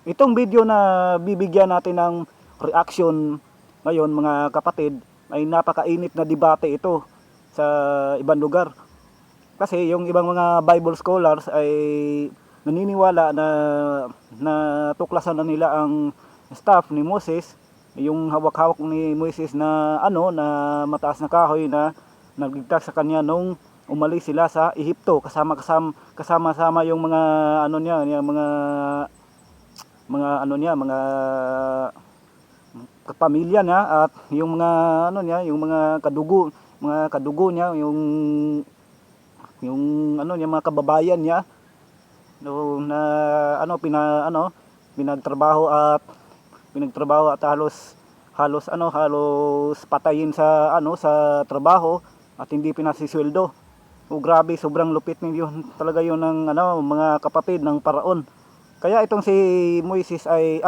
Itong video na bibigyan natin ng reaction ngayon mga kapatid ay napakainit na debate ito sa ibang lugar. Kasi yung ibang mga Bible scholars ay naniniwala na tuklasan na nila ang staff ni Moses, yung hawak-hawak ni Moses na na mataas na kahoy na nagligtas sa kanya nung umalis sila sa Ehipto kasama yung mga mga kapamilya niya at yung mga yung mga kadugo niya, yung mga kababayan niya na pinagtrabaho at halos patayin sa trabaho at hindi pinasisweldo. Grabe, sobrang lupit yun talaga yun ng mga kapatid ng Paraon. Kaya itong si Moises ay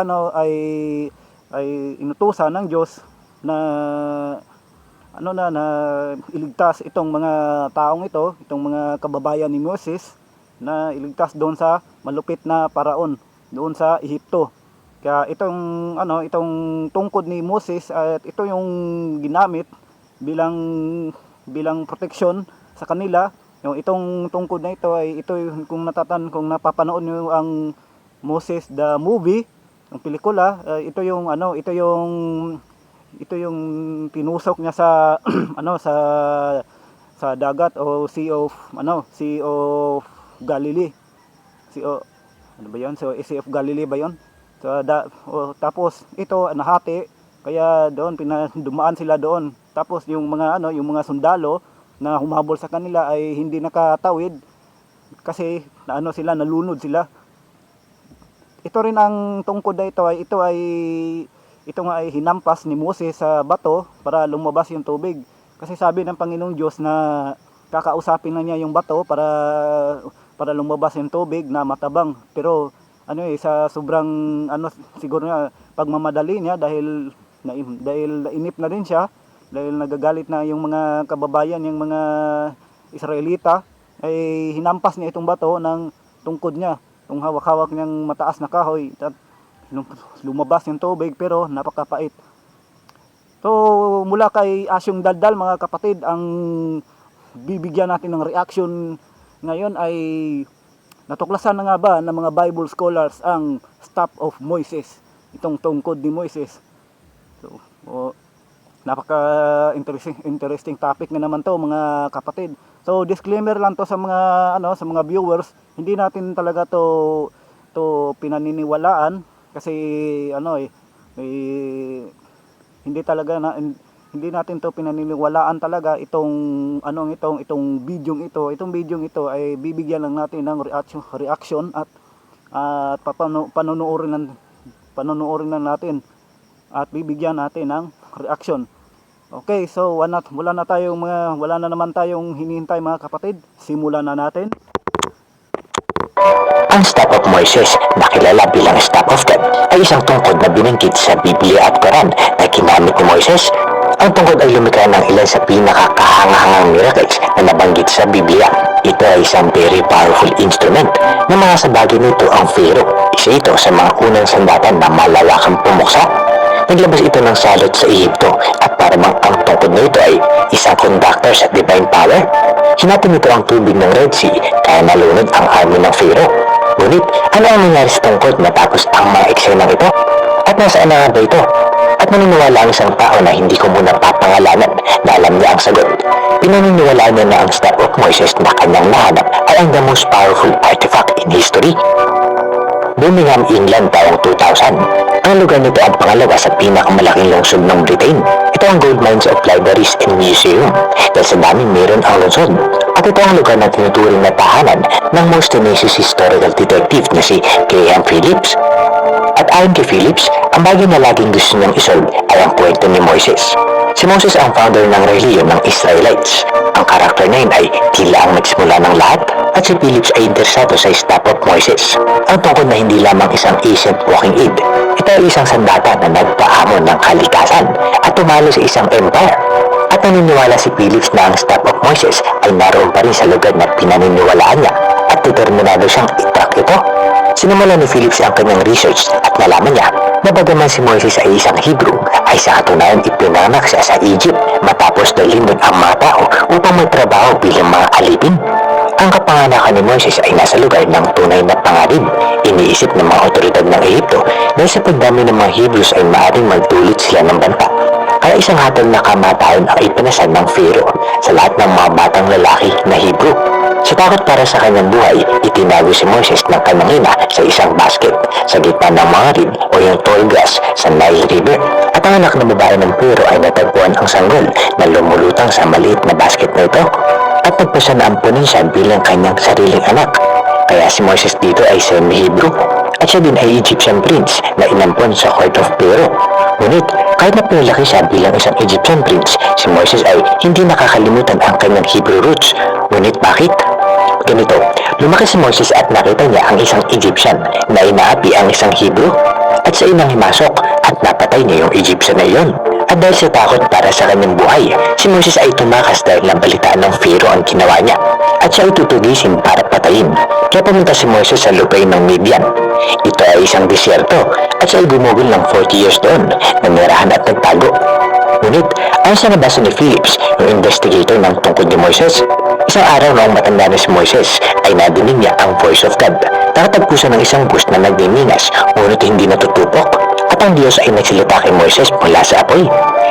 inutusan ng Diyos na na iligtas itong mga taong itong mga kababayan ni Moses, na iligtas doon sa malupit na Paraon doon sa Ehipto. Kaya itong tungkod ni Moses at ito yung ginamit bilang proteksyon sa kanila. Yung itong tungkod na ito ay kung napapanood niyo ang Moses the movie, ang pelikula, ito yung tinusok niya sa sa dagat o Sea of Galilee. Sea of Galilee ba 'yon? Tapos ito nahati, kaya doon dumaan sila doon. Tapos yung mga sundalo na humabol sa kanila ay hindi nakatawid kasi nalunod sila. Ito rin ang tungkod na ito ay hinampas ni Moses sa bato para lumabas yung tubig. Kasi sabi ng Panginoong Diyos na kakausapin na niya yung bato para lumabas yung tubig na matabang. Pero sa sobrang siguro nga pagmamadali niya dahil nainip na din siya, dahil nagagalit na yung mga kababayan, yung mga Israelita, ay hinampas niya itong bato ng tungkod niya. Yung hawak-hawak niyang mataas na kahoy, lumabas yung tubig, pero napakapait. So mula kay Asyong Daldal mga kapatid, ang bibigyan natin ng reaction ngayon ay natuklasan na nga ba ng mga Bible scholars ang staff of Moses, itong tungkod ni Moses. So napaka-interesting topic na naman to mga kapatid. So disclaimer lang to sa mga viewers, hindi natin talaga to pinaniniwalaan kasi hindi natin to pinaniniwalaan talaga itong video ito ay bibigyan lang natin ng reaction at panunuorin lang natin at bibigyan natin ng reaction. Okay, so wala na naman tayong hinihintay mga kapatid. Simulan na natin. Ang staff of Moses, na kilala bilang staff of God, ay isang tungkod na binanggit sa Biblia at Quran na ginamit ni Moses. Ang tungkod ay lumikha ng ilan sa pinakakahangahangang miracles na nabanggit sa Biblia. Ito ay isang very powerful instrument na mga sa bagay nito ang Pharaoh. Isa ito sa mga unang sandatan na malawakang pumuksa. Naglabas ito ng salot sa Ehipto at parang ang tungkod na ito ay isang conductor sa divine power. Hinati nito ang tubig ng Red Sea kaya nalunod ang army ng Pharaoh. Ngunit ano ang nangyari sa tungkod matapos ang mga eksenang ito? At nasaan na nga ba ito? At naniniwala ang isang tao na hindi ko muna papangalanan na alam niya ang sagot. Pinaniniwalaan niya na ang staff of Moses na kanyang nahanap ay ang the most powerful artifact in history. Birmingham, England taong 2000. Ang lugar nito ang pangalawa sa pinakamalaking lungsod ng Britain. Ito ang gold mines of libraries and museum dahil sa daming meron ang lungsod. At ito ang lugar na tinuturing na tahanan ng most tenacious historical detective na si Graham Phillips. At ayon kay Phillips, ang bagay na laging gusto niyang isolve ay ang kwento ni Moses. Si Moses ang founder ng reliyon ng Israelites. Ang karakter na yun ay tila ang nagsimula ng lahat, at si Phillips ay interesado sa staff of Moses. Ang tungkod na hindi lamang isang ancient walking aid, ito ay isang sandata na nagpahamon ng kalikasan at tumalo sa isang empire. At naniniwala si Phillips na ang staff of Moses ay naroon pa rin sa lugar na pinaniniwalaan niya at at determinado siyang itrack ito. Sinimula ni Phillips ang kanyang research at nalaman niya na bagaman si Moises ay isang Hebrew, ay sa katunayan ipinanganak siya sa Egypt matapos dalhin doon ang mga tao upang magtrabaho bilang mga alipin. Ang kapanganakan ni Moises ay nasa lugar ng tunay na panganib. Iniisip ng mga otoridad ng Ehipto dahil sa pagdami ng mga Hebrews ay maaaring magdulot sila ng banta. Kaya isang hatol na kamatayan ang ipinasan ng Pharaoh sa lahat ng mga batang lalaki na Hebrew. Sa takot para sa kanyang buhay, itinago si Moises ng kanyang ina sa isang basket sa gitna ng mga reed o yung tall grass sa Nile River. At ang anak na babae ng Pharaoh ay natagpuan ang sanggol na lumulutang sa maliit na basket na ito at nagpasya na ampunin siya bilang kanyang sariling anak. Kaya si Moises dito ay semi-Hebrew at siya din ay Egyptian prince na inampon sa court of Pharaoh. Ngunit kahit na pinalaki siya bilang isang Egyptian prince, si Moises ay hindi nakakalimutan ang kanyang Hebrew roots. Ngunit bakit? Ganito, lumaki si Moises at nakita niya ang isang Egyptian na inaapi ang isang Hebrew at sa inang himasok at napatay niya yung Egyptian na iyon. At dahil sa takot para sa kanyang buhay, si Moises ay tumakas dahil nabalitaan ng Pharaoh ang ginawa niya at siya ay tutugisin para patayin. Kaya pumunta si Moises sa lupain ng Midian. Ito ay isang disyerto at siya ay gumugol ng 40 years doon, nanirahan at nagtago. Ngunit, ang sa nabasa ni Phillips, yung investigator ng tungkod ni Moises, isang araw noong matanda na si Moises ay nadinig niya ang voice of God. Nakatagpo siya ng isang bush na nagniningas, ngunit hindi natutupok. At ang Diyos ay nagsalita kay Moises mula sa apoy.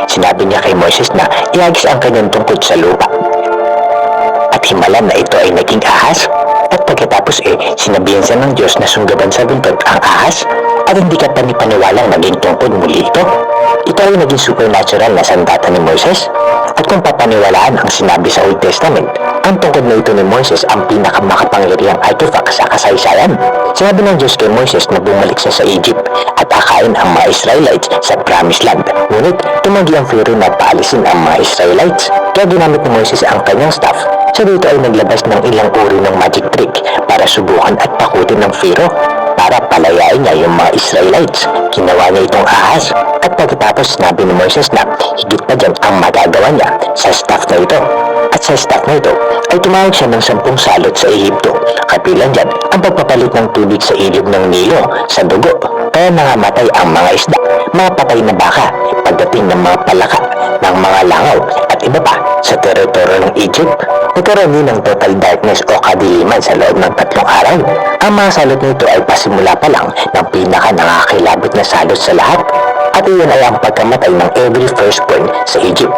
Sinabi niya kay Moises na iagis ang kanyang tungkod sa lupa. At himalan na ito ay naging ahas. At pagkatapos sinabihan siya ng Diyos na sunggaban sa buntot ang ahas. At hindi ka panipaniwalang naging tungkod muli ito. Ito ay naging supernatural na sandata ni Moises. At kung papaniwalaan ang sinabi sa Old Testament, ang tungkod na ito ni Moises ang pinakamakapangyarihang artifact sa kasaysayan. Sinabi ng Diyos kay Moises na bumalik siya sa Egypt at akain ang mga Israelites sa Promised Land. Ngunit tumanggi ang Pharaoh na paalisin ang mga Israelites. Kaya ginamit ni Moises ang kanyang staff. Sa dito ay naglabas ng ilang uri ng magic trick para subukan at takutin ng Pharaoh para palayain niya yung mga Israelites. Ginawa niya itong ahas at pagkatapos sinabi ni Moises na higit pa dyan ang magagawa niya sa staff na ito. At sa staff na ito ay tumawag siya ng 10 salot sa Ehipto. Kapilan dyan ang pagpapalit ng tubig sa ilog ng Nilo sa dugo. Kaya nangamatay ang mga isda, mga patay na baka, pagdating ng mga palaka, ng mga langaw at iba pa sa teritoryo ng Egypt. Nagkaroon din ng total darkness o kadiliman sa loob ng 3 araw. Ang mga salot nito ay pasimula pa lang ng pinaka nakakilabot na salot sa lahat. At iyon ay ang pagkamatay ng every firstborn sa Egypt.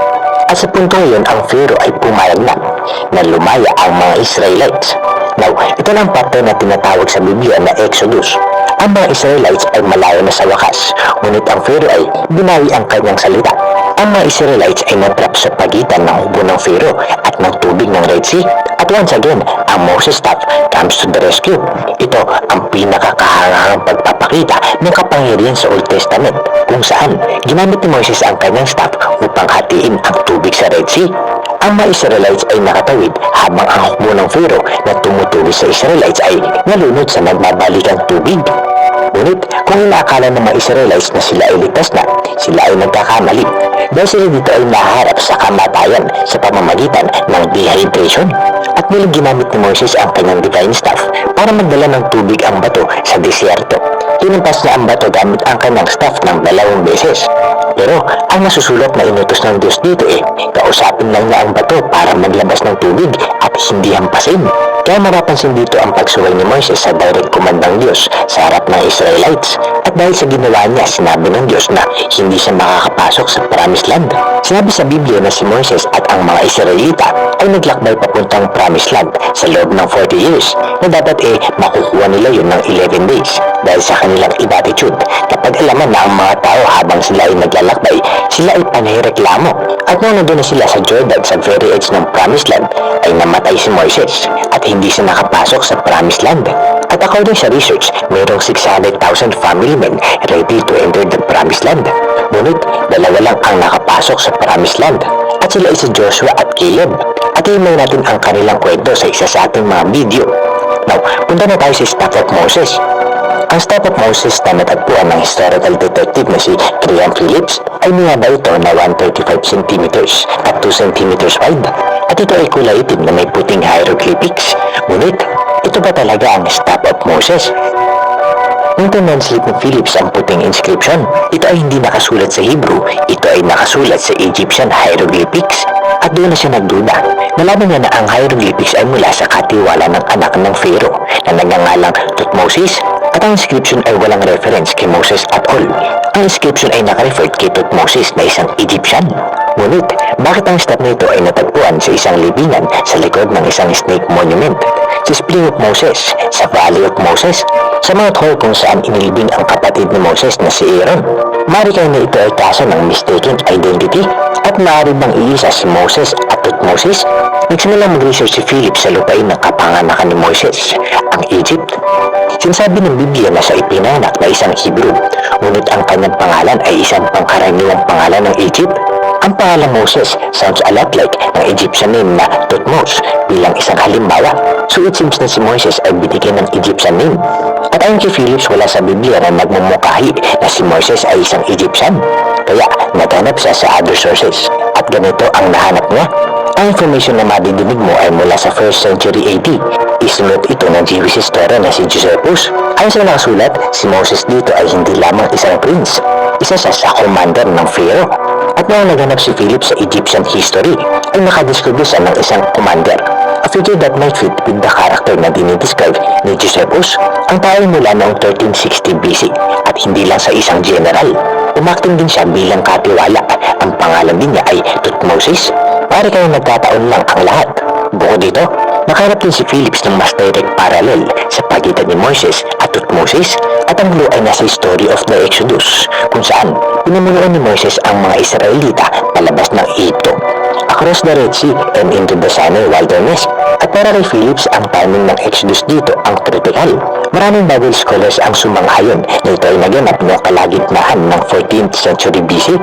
At sa puntong iyon, ang Pharaoh ay pumayag na lumaya ang mga Israelites. Now, ito na ang parte na tinatawag sa Biblia na Exodus. Ang mga Israelites ay malayo na sa wakas, ngunit ang Pharaoh ay binawi ang kanyang salita. Ang mga Israelites ay natrap sa pagitan ng hubo ng Pharaoh at ng tubig ng Red Sea. At once again, ang Moses staff comes to the rescue. Ito ang pinakakahangaang pagpapakita ng kapangyarihan sa Old Testament, kung saan ginamit ni Moses ang kanyang staff upang hatiin ang tubig sa Red Sea. Ang mga Israelites ay nakatawid habang ang hukbo ng Pharaoh na tumutuloy sa Israelites ay nalunod sa nagbabalikang tubig. Ngunit kung inaakala ng mga Israelites na sila ay ligtas na, sila ay nagkakamali dahil sila dito ay naharap sa kamatayan sa pamamagitan ng dehydration. At muling ginamit ni Moses ang kanyang divine staff para magdala ng tubig ang bato sa disyerto. Hinampas niya ang bato gamit ang kanyang staff ng 2 beses. Pero ang nasusulat na inutos ng Diyos dito kausapin lang niya ang bato para maglabas ng tubig at hindi hampasin. Kaya marapansin dito ang pagsuway ni Moises sa direct command ng Diyos sa harap ng Israelites. At dahil sa ginawa niya, sinabi ng Diyos na hindi siya makakapasok sa Promised Land. Sinabi sa Biblia na si Moises at ang mga Israelita ay naglakbay papuntang Promised Land sa loob ng 40 years na dapat makukuha nila yun ng 11 days dahil sa kanilang inatitude. Kapag alaman na ang mga tao habang sila ay naglalakbay, sila ay panahireklamo. At nung nandun na sila sa Jordan sa very edge ng Promised Land, ay namatay si Moises at hindi siya nakapasok sa Promised Land. At according sa research, mayroong 600,000 family men ready to enter the Promised Land. Ngunit, 2 lang ang nakapasok sa Promised Land. At sila ay si Joshua at Caleb. At himay natin ang kanilang kwento sa isa sa ating mga video. Now, punta na tayo sa Staff of Moses. Ang Staff of Moses na natagpuan ng historical detective na si Graham Phillips ay niyaba ito na 135 cm at 2 cm wide. At ito ay kulay itim na may puting hieroglyphics. Ngunit, ito ito ba talaga ang Staff of Moses? Nung tinanslate ni Phillips ang puting inscription, ito ay hindi nakasulat sa Hebrew, ito ay nakasulat sa Egyptian hieroglyphics. At doon na siya nagduda. Nalaman niya na ang hieroglyphics ay mula sa katiwala ng anak ng Pharaoh na nagngangalang Thutmoses, at ang inscription ay walang reference kay Moses at all. Ang inscription ay nakarefer kay Thutmoses na isang Egyptian. Ngunit, bakit ang staff na ito ay natagpuan sa isang libingan sa likod ng isang snake monument? Sa Spring of Moses, sa Valley of Moses, sa Mount Hor kung saan inilibing ang kapatid ni Moses na si Aaron. Maaari kayo na ito ay kaso ng mistaken identity at maaari bang iisa si Moses at Thutmoses? Nagsimulang mag-research si Philip sa lupain ng kapanganakan ni Moses, ang Egypt. Sinasabi ng Biblia na siya ipinanganak na isang Hebrew, ngunit ang kanyang pangalan ay isang pangkaraniwang pangalan ng Egypt. Ang pangalan Moses sounds a lot like ng Egyptian name na Thutmose bilang isang halimbawa. So it seems na si Moses ay binigyan ng Egyptian name. At ayon kay Phillips, wala sa Biblia na nagmumukhahi na si Moses ay isang Egyptian. Kaya naghanap siya sa other sources. At ganito ang nahanap niya. Ang information na madidinig mo ay mula sa 1st century AD. Isinulat ito ng Jewish historian na si Josephus. Ayon sa nakasulat, si Moses dito ay hindi lamang isang prince. Isa siya sa commander ng Pharaoh. At nang naghanap si Philip sa Egyptian history, ay nakadiscover siya ng isang commander. A figure that might fit with the character na dinidescribe ni Josephus. Ang tao ay mula noong 1360 BC at hindi lang sa isang general. Umakting din siya bilang katiwala. Ang pangalan din niya ay Thutmoses. Pare kayo nagkataon lang ang lahat. Bukod dito, nakahanap din si Phillips ng mas direct parallel sa pagitan ni Moses at Thutmoses, at ang clue ay nasa story of the Exodus, kung saan pinamumunuan ni Moses ang mga Israelita palabas ng Egypto, across the Red Sea and into the Sinai wilderness. At para kay Phillips, ang timing ng Exodus dito ang critical. Maraming Bible scholars ang sumanghayon na ito ay naganap noong kalagitnaan ng 14th century BC.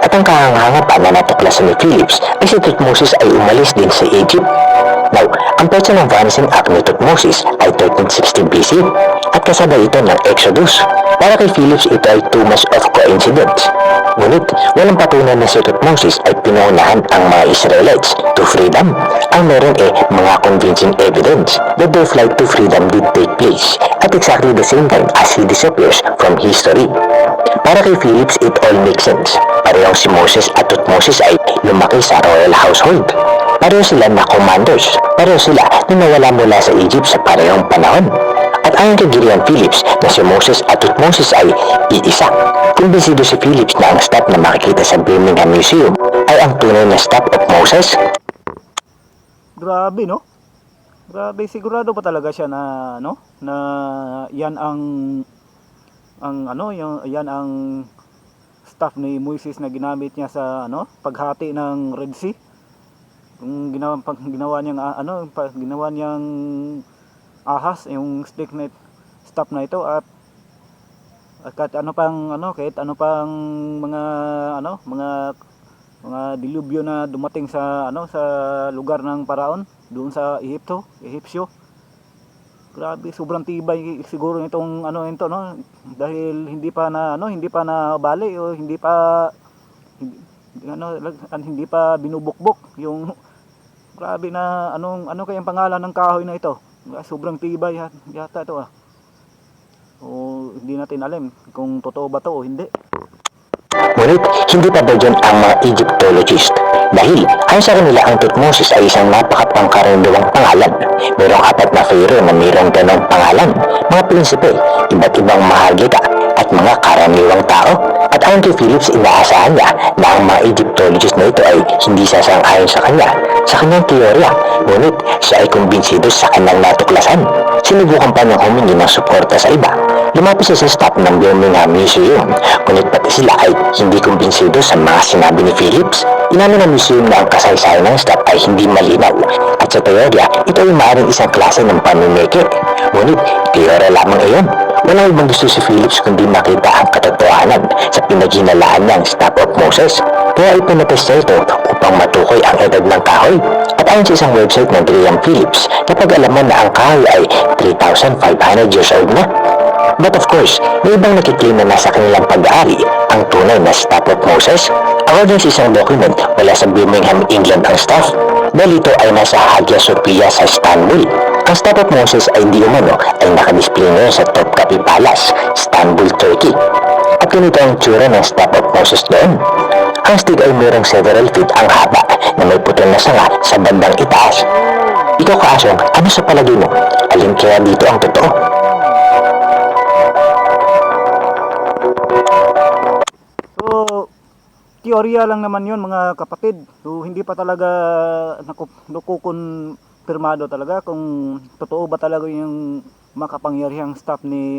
At ang kahanga-hanga pa na natuklasan ni Phillips ay si Thutmoses ay umalis din sa Egypt. Now, ang petsa ng vanishing act ni Thutmoses ay 1360 BC at kasabay ito ng Exodus. Para kay Phillips, ito ay too much of coincidence. Ngunit, walang patunay na si Thutmoses ay pinuunahan ang mga Israelites to freedom. Ang meron mga convincing evidence that their flight to freedom did take place at exactly the same time as he disappears from history. Para kay Phillips, it all makes sense. Parehong si Moses at Thutmoses ay lumaki sa royal household. Pareho sila na commanders. Pareho sila na nawala mula sa Egypt sa parehong panahon. At ayon kay Gillian Phillips na si Moses at Thutmoses ay iisa. Kumbinsido si Phillips na ang staff na makikita sa Birmingham Museum ay ang tunay na staff of Moses. Grabe, no? Grabe, sigurado pa talaga siya na na yan yan ang staff ni Moses na ginamit niya sa paghati ng Red Sea. Kung ginawa niyang ahas yung stick na staff na ito, at kahit ano pang mga dilubyo na dumating sa sa lugar ng Paraon doon sa Ehipsyo. Grabe, sobrang tibay siguro nitong dahil hindi pa nabali o hindi pa binubukbok yung grabe na kayang pangalan ng kahoy na ito. Sobrang tibay yata ito o hindi natin alam kung totoo ba to o hindi. Ngunit, hindi pa ba dyan ang mga Egyptologists? Dahil, ayon sa kanila, ang Thutmoses ay isang napakapangkaraniwang pangalan. Mayroong 4 na pharaoh na mayroong ganong pangalan, mga prinsipe, iba't ibang mahagita, at mga karaniwang tao. At ayon kay Phillips, inaasahan niya na ang mga Egyptologists na ito ay hindi sasang-ayon sa kanyang teorya. Ngunit, siya ay kumbinsido sa kanyang natuklasan. Sinubukan pa niyang humingi ng suporta sa iba. Lumapit siya sa staff ng Birmingham Museum, ngunit pati sila ay hindi kumbinsido sa mga sinabi ni Phillips. Inamin ng museum na ang kasaysayan ng staff ay hindi malinaw, at sa teorya, ito ay maaaring isang klase ng pamimikit. Ngunit, teorya lamang iyon. Walang ibang gusto si Phillips kundi makita ang katotohanan sa pinaghinalaan niyang staff of Moses. Kaya ipinatest niya ito upang matukoy ang edad ng kahoy. At ayon sa isang website ng Gillian Phillips, napag-alaman na ang kahoy ay 3,500 years old na. But of course, may ibang nakiklaim na nasa kanilang pag-aari ang tunay na staff of Moses. According sa isang document, wala sa Birmingham, England ang staff. dahil ito ay nasa Hagia Sophia sa Istanbul. Ang Staff of Moses ay hindi umano ay nakadisplay ngayon sa Topkapi Palace, Istanbul, Turkey. At ganito ang tsura ng Staff of Moses doon. Ang stig ay mayroong several feet ang haba na may putol na sanga sa bandang itaas. Ikaw Kaasong, ano sa palagay mo? Alin kaya dito ang totoo? So, teorya lang naman yun mga kapatid. So, hindi pa talaga nakukonfirmado talaga kung totoo ba talaga yung makapangyarihang staff ni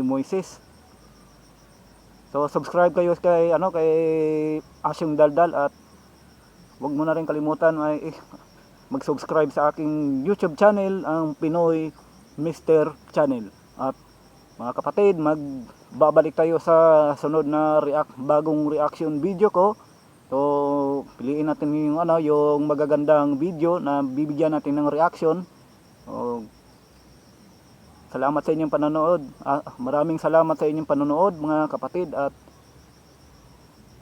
Moises. So, subscribe kayo kay Asyong Daldal at huwag mo na rin kalimutan mag-subscribe sa aking YouTube channel, ang Pinoy Mr. Channel. At mga kapatid, magbabalik tayo sa sunod na bagong reaction video ko. So, piliin natin yung magagandang video na bibigyan natin ng reaction. So, salamat sa inyong panonood. Maraming salamat sa inyong panonood mga kapatid at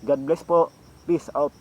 God bless po. Peace out.